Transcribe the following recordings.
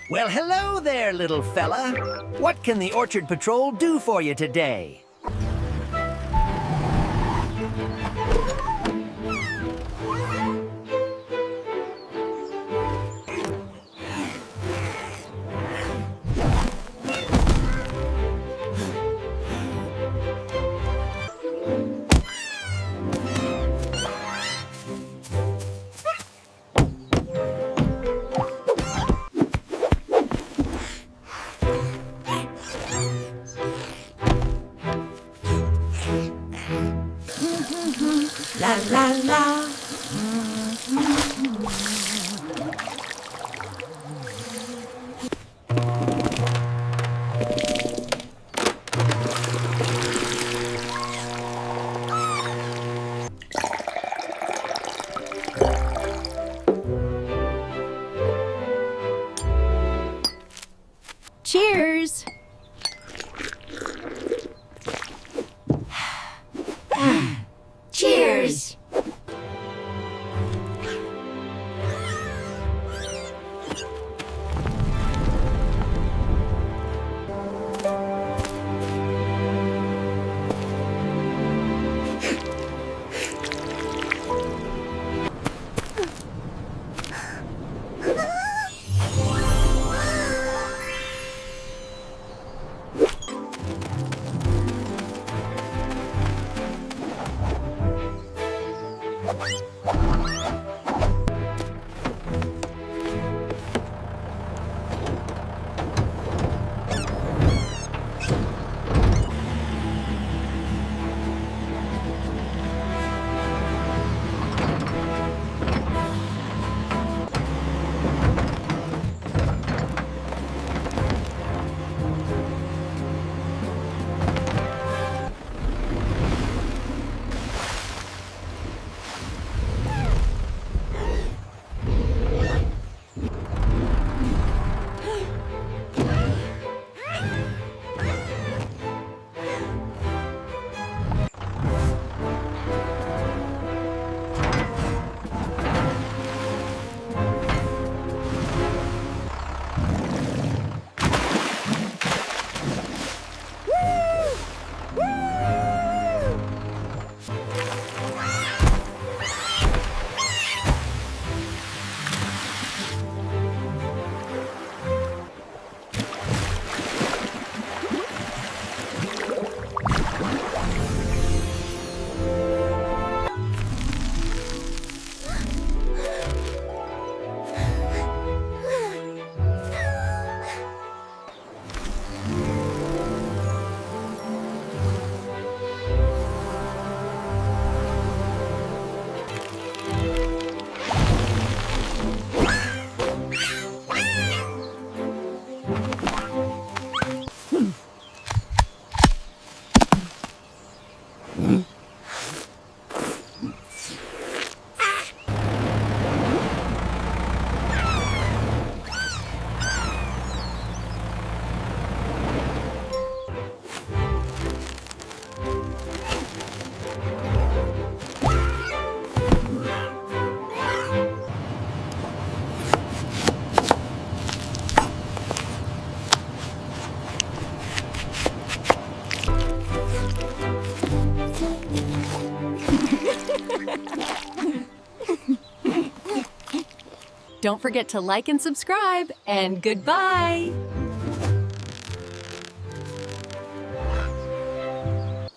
Well, hello there, little fella. What can the Orchard Patrol do for you today? La la la. Cheers! Cheers! Don't forget to like and subscribe, and goodbye!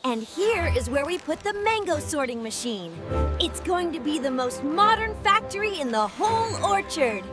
And here is where we put the mango sorting machine. It's going to be the most modern factory in the whole orchard.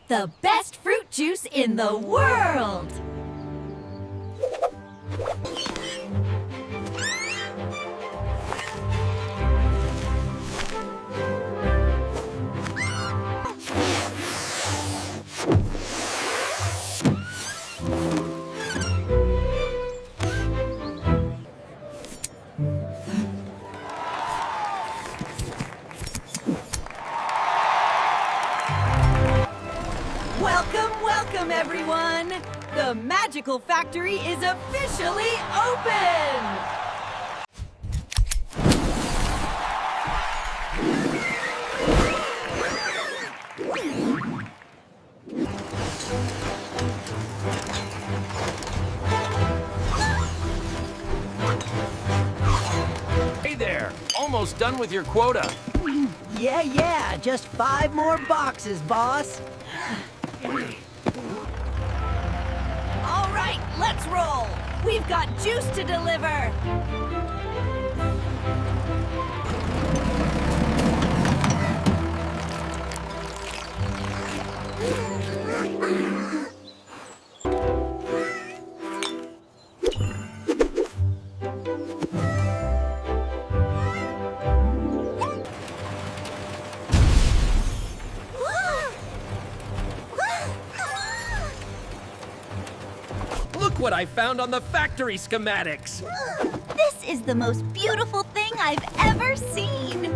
the best fruit juice in the world. Welcome, everyone! The magical factory is officially open! Hey there! Almost done with your quota. Yeah, just 5 more boxes, boss. All right, let's roll! We've got juice to deliver! Look what I found on the factory schematics! This is the most beautiful thing I've ever seen!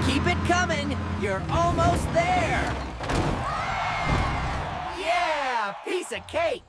Keep it coming. You're almost there. Yeah, piece of cake.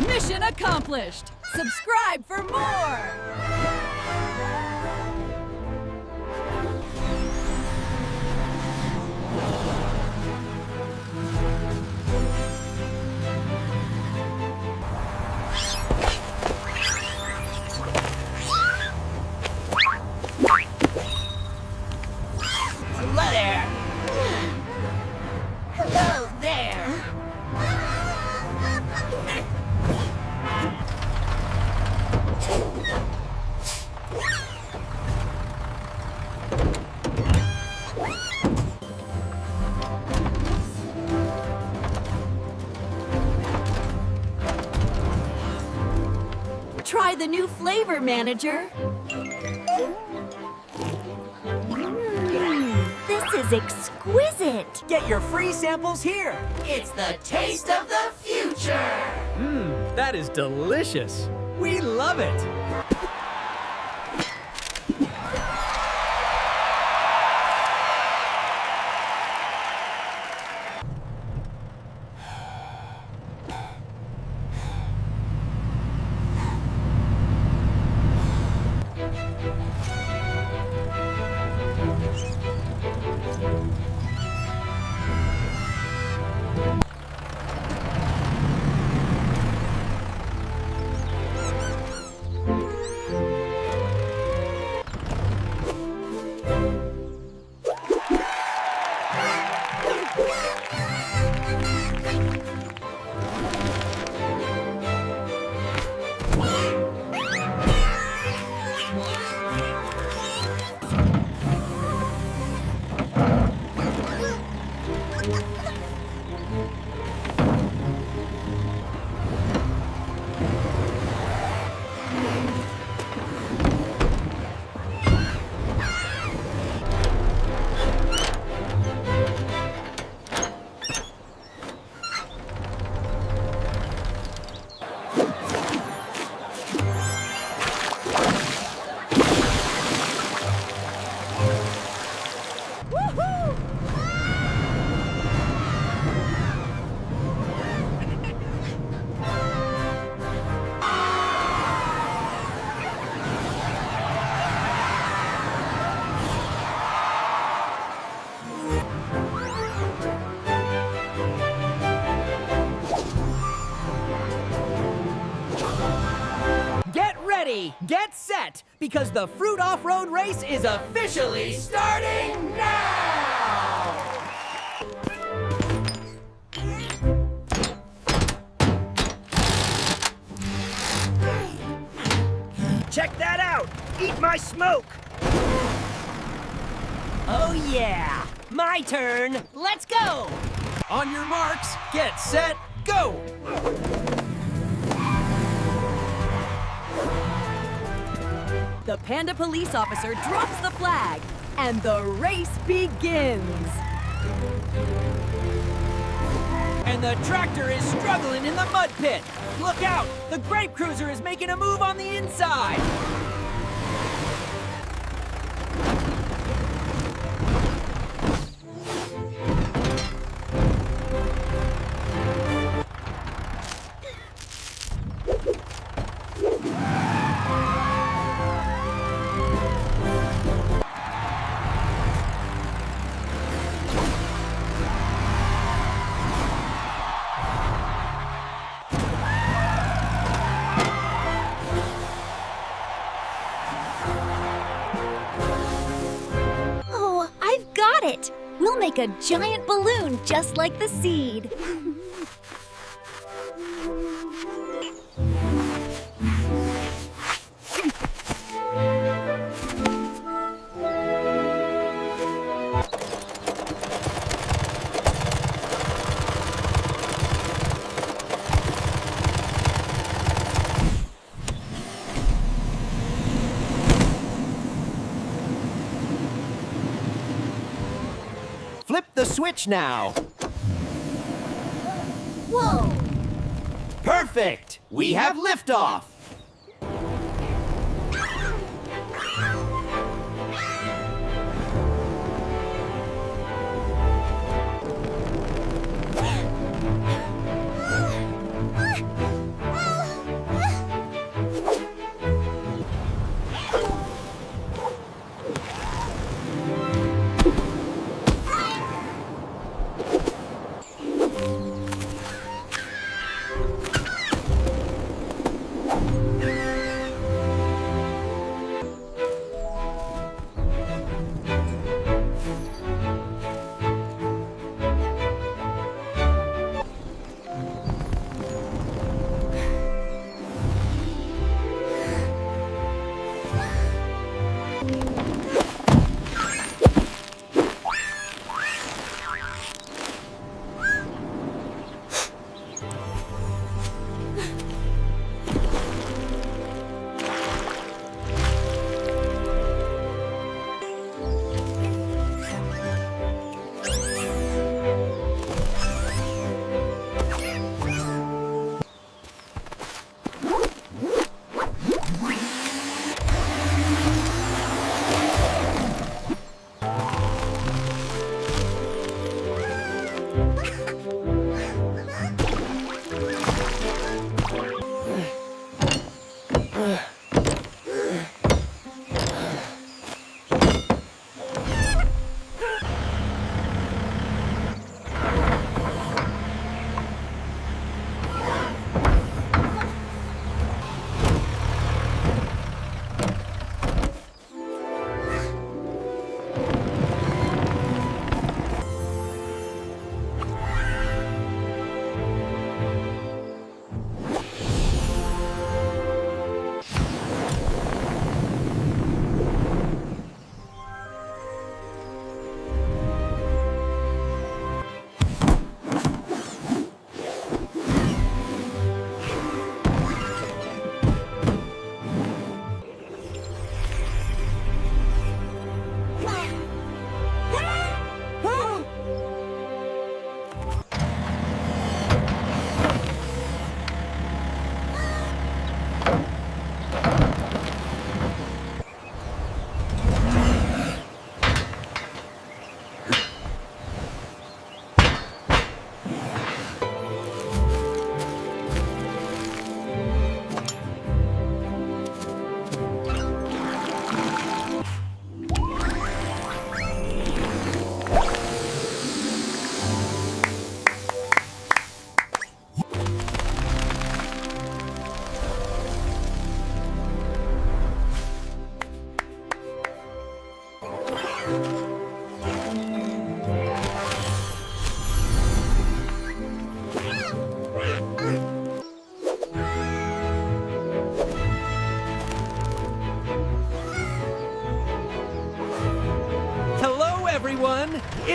Mission accomplished! Subscribe for more! Hello there. Hello there. Try the new flavor, manager. This is exquisite. Get your free samples here. It's the taste of the future. That is delicious. We love it. Get set, because the fruit off-road race is officially starting now! Check that out! Eat my smoke! Oh yeah! My turn! Let's go! On your marks, get set, go! The panda police officer drops the flag, and the race begins. And the tractor is struggling in the mud pit. Look out! The grape cruiser is making a move on the inside. We'll make a giant balloon just like the seed. Flip the switch now. Whoa! Perfect! We have liftoff.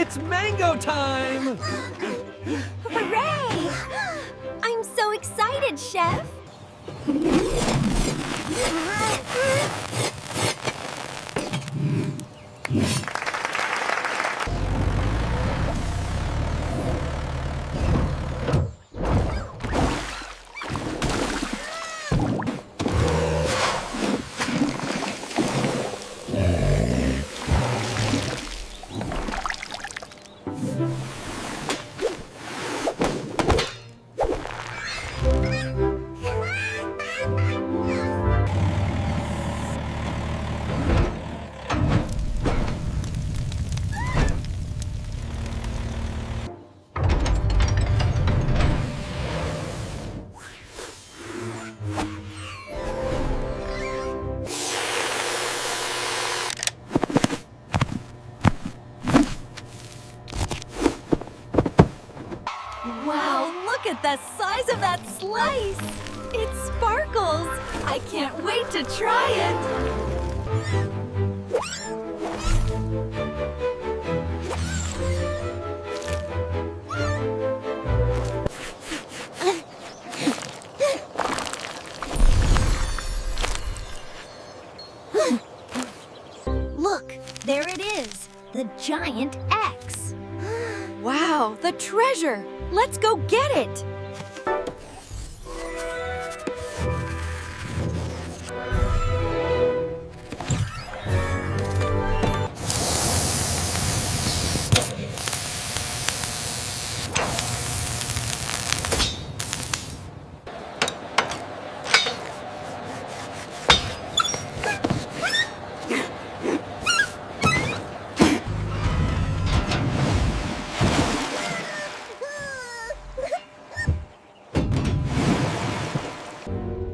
It's mango time! Hooray! I'm so excited, Chef! Wow, look at the size of that slice! It sparkles! I can't wait to try it! Look, there it is, the giant X. Wow, the treasure! Let's go get it!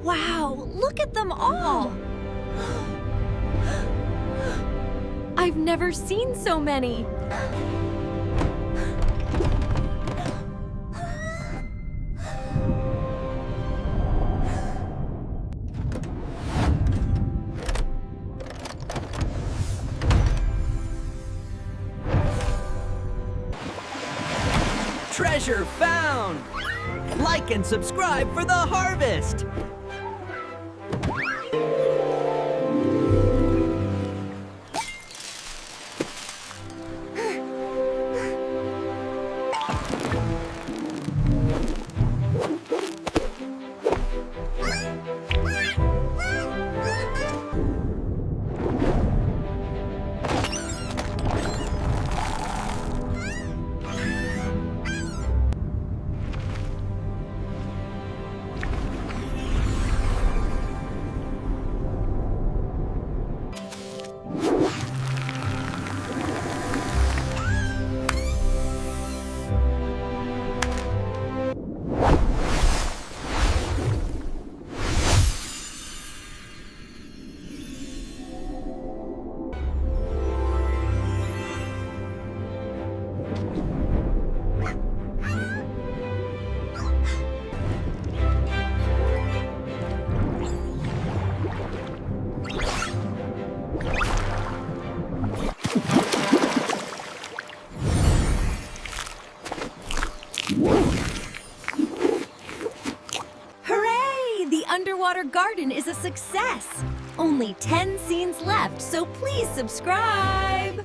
Wow, look at them all! I've never seen so many! Treasure found! Like and subscribe for the harvest! Hooray! The underwater garden is a success! Only 10 scenes left, so please subscribe!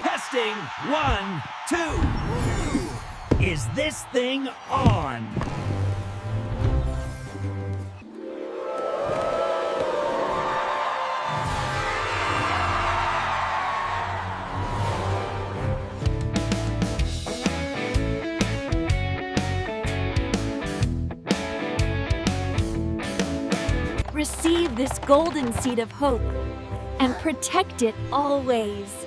Testing, 1, 2. Is this thing on? Receive this golden seed of hope and protect it always.